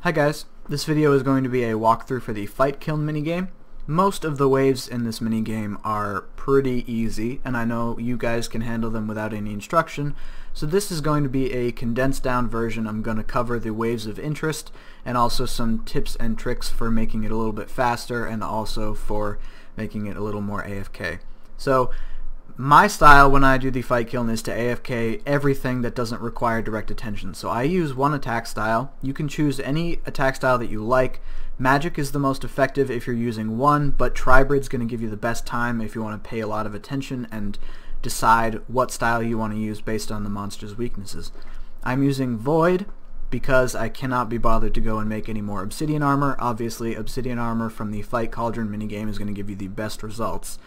Hi guys, this video is going to be a walkthrough for the Fight Kiln minigame. Most of the waves in this minigame are pretty easy, and I know you guys can handle them without any instruction, so this is going to be a condensed down version. I'm going to cover the waves of interest and also some tips and tricks for making it a little bit faster and also for making it a little more AFK. So my style when I do the Fight Kiln is to AFK everything that doesn't require direct attention. So I use one attack style. You can choose any attack style that you like. Magic is the most effective if you're using one, but Tribrid's going to give you the best time if you want to pay a lot of attention and decide what style you want to use based on the monster's weaknesses. I'm using Void because I cannot be bothered to go and make any more Obsidian Armor. Obviously, Obsidian Armor from the Fight Cauldron minigame is going to give you the best results.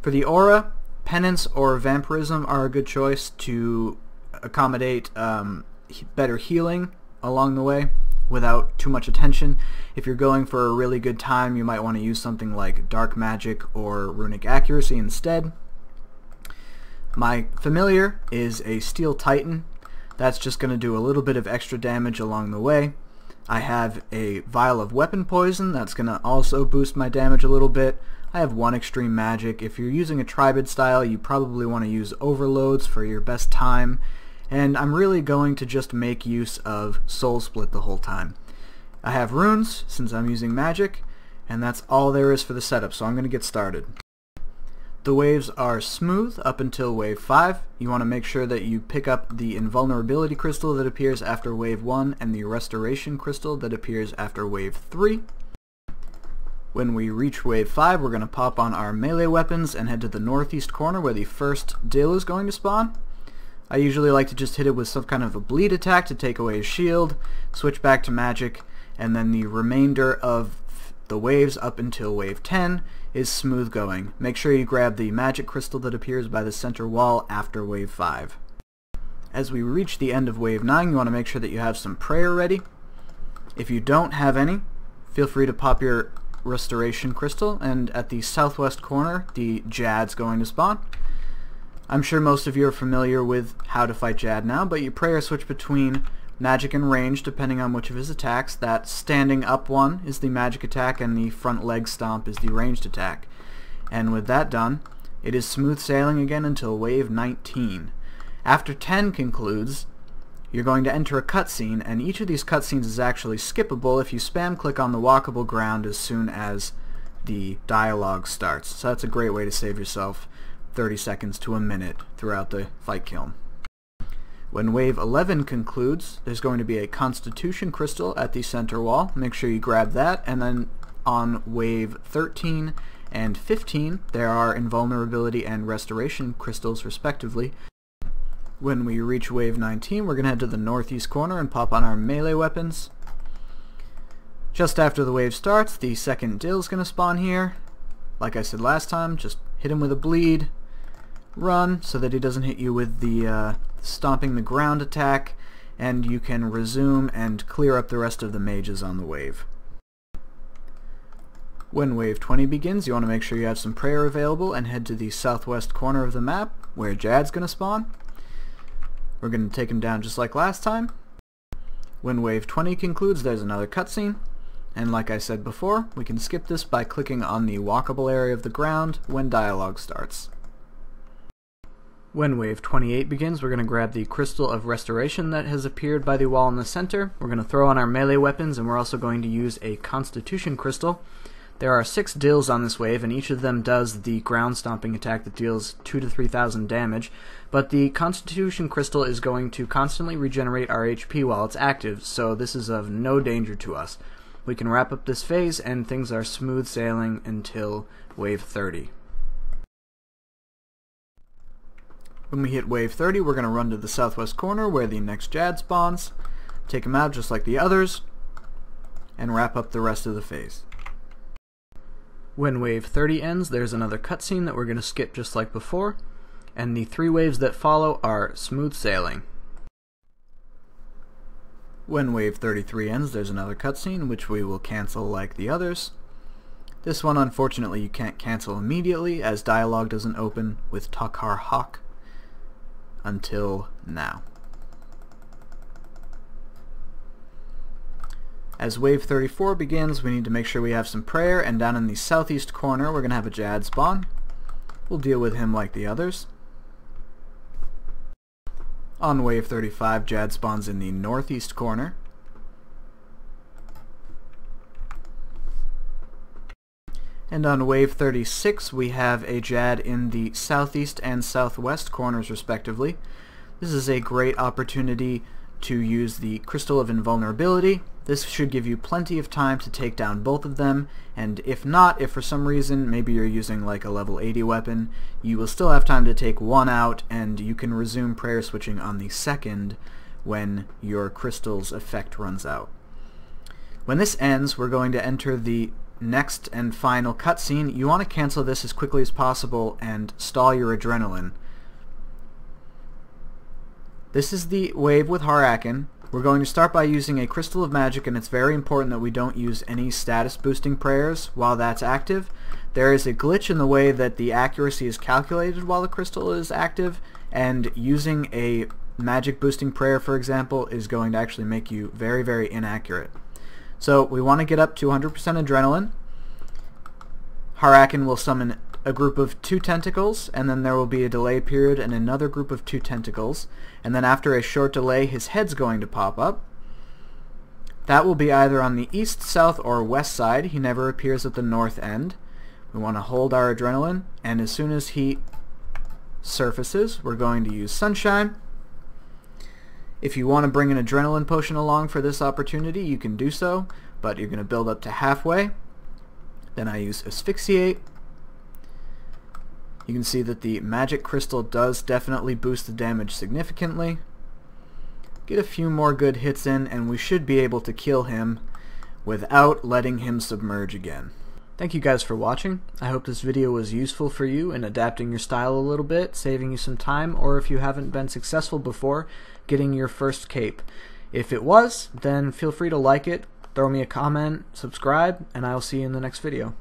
For the Aura, Penance or Vampirism are a good choice to accommodate better healing along the way without too much attention. If you're going for a really good time, you might want to use something like Dark Magic or Runic Accuracy instead. My familiar is a Steel Titan. That's just going to do a little bit of extra damage along the way. I have a Vial of Weapon Poison. That's going to also boost my damage a little bit. I have one Extreme Magic. If you're using a Tribrid style, you probably want to use Overloads for your best time. And I'm really going to just make use of Soul Split the whole time. I have Runes, since I'm using Magic, and that's all there is for the setup, so I'm going to get started. The waves are smooth up until wave 5. You want to make sure that you pick up the Invulnerability Crystal that appears after wave 1 and the Restoration Crystal that appears after wave 3. When we reach wave 5, we're going to pop on our melee weapons and head to the northeast corner where the first Dill is going to spawn. I usually like to just hit it with some kind of a bleed attack to take away his shield, switch back to magic, and then the remainder of the waves up until wave 10 is smooth going. Make sure you grab the magic crystal that appears by the center wall after wave 5. As we reach the end of wave 9, you want to make sure that you have some prayer ready. If you don't have any, feel free to pop your Restoration Crystal, and at the southwest corner the Jad's going to spawn. I'm sure most of you are familiar with how to fight Jad now, but you pray or switch between magic and range depending on which of his attacks. That standing up one is the magic attack and the front leg stomp is the ranged attack. And with that done, it is smooth sailing again until wave 19. After 10 concludes, you're going to enter a cutscene, and each of these cutscenes is actually skippable if you spam click on the walkable ground as soon as the dialogue starts. So that's a great way to save yourself 30 seconds to a minute throughout the Fight Kiln. When wave 11 concludes, there's going to be a Constitution Crystal at the center wall. Make sure you grab that, and then on wave 13 and 15 there are Invulnerability and Restoration Crystals respectively. When we reach wave 19, we're going to head to the northeast corner and pop on our melee weapons. Just after the wave starts, the second Dill is going to spawn here. Like I said last time, just hit him with a bleed, run so that he doesn't hit you with the stomping the ground attack, and you can resume and clear up the rest of the mages on the wave. When wave 20 begins, you want to make sure you have some prayer available and head to the southwest corner of the map where Jad's going to spawn. We're going to take him down just like last time. When wave 20 concludes, there's another cutscene, and like I said before, we can skip this by clicking on the walkable area of the ground when dialogue starts. When wave 28 begins, we're going to grab the Crystal of Restoration that has appeared by the wall in the center. We're going to throw on our melee weapons, and we're also going to use a Constitution Crystal. There are 6 Dills on this wave, and each of them does the ground stomping attack that deals 2,000 to 3,000 damage, but the Constitution Crystal is going to constantly regenerate our HP while it's active, so this is of no danger to us. We can wrap up this phase, and things are smooth sailing until wave 30. When we hit wave 30, we're going to run to the southwest corner where the next Jad spawns, take him out just like the others, and wrap up the rest of the phase. When wave 30 ends, there's another cutscene that we're going to skip just like before, and the 3 waves that follow are smooth sailing. When wave 33 ends, there's another cutscene which we will cancel like the others. This one, unfortunately, you can't cancel immediately as dialogue doesn't open with Takar Hawk until now. As wave 34 begins, we need to make sure we have some prayer, and down in the southeast corner we're going to have a Jad spawn. We'll deal with him like the others. On wave 35, Jad spawns in the northeast corner. And on wave 36 we have a Jad in the southeast and southwest corners respectively. This is a great opportunity to use the Crystal of Invulnerability. This should give you plenty of time to take down both of them, and if not, if for some reason maybe you're using like a level 80 weapon, you will still have time to take one out, and you can resume prayer switching on the second when your crystal's effect runs out. When this ends, we're going to enter the next and final cutscene. You want to cancel this as quickly as possible and stall your adrenaline. This is the wave with Harakin. We're going to start by using a Crystal of Magic, and it's very important that we don't use any status boosting prayers while that's active. There is a glitch in the way that the accuracy is calculated while the crystal is active, and using a magic boosting prayer, for example, is going to actually make you very, very inaccurate. So we want to get up to 100% adrenaline. Harakin will summon a group of 2 tentacles, and then there will be a delay period and another group of 2 tentacles, and then after a short delay his head's going to pop up. That will be either on the east, south, or west side. He never appears at the north end. We want to hold our adrenaline, and as soon as he surfaces we're going to use Sunshine. If you want to bring an adrenaline potion along for this opportunity, you can do so, but you're going to build up to halfway. Then I use Asphyxiate. You can see that the magic crystal does definitely boost the damage significantly. Get a few more good hits in and we should be able to kill him without letting him submerge again. Thank you guys for watching. I hope this video was useful for you in adapting your style a little bit, saving you some time, or if you haven't been successful before, getting your first cape. If it was, then feel free to like it, throw me a comment, subscribe, and I'll see you in the next video.